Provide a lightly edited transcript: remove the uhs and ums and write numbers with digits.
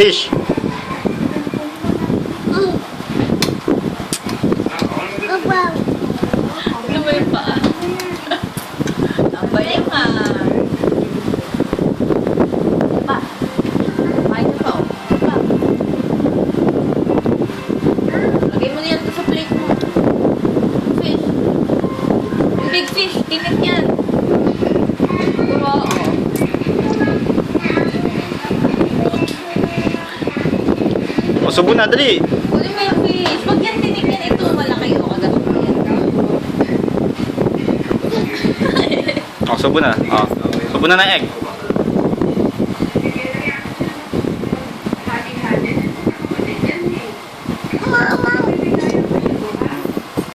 Fish. Ano ba yung paa? Tambay yung pa. Kain ka pa, oh. Pa. Lagay mo na yan sa plate mo. Fish. Big fish. Tinik yan. Wow, oh. O, subo na, dali. Kunin mo yung fish. Huwag yan tinik yan. Ito, malaki. O, kagatot mo yan. O, subo na. O, subo na ng egg.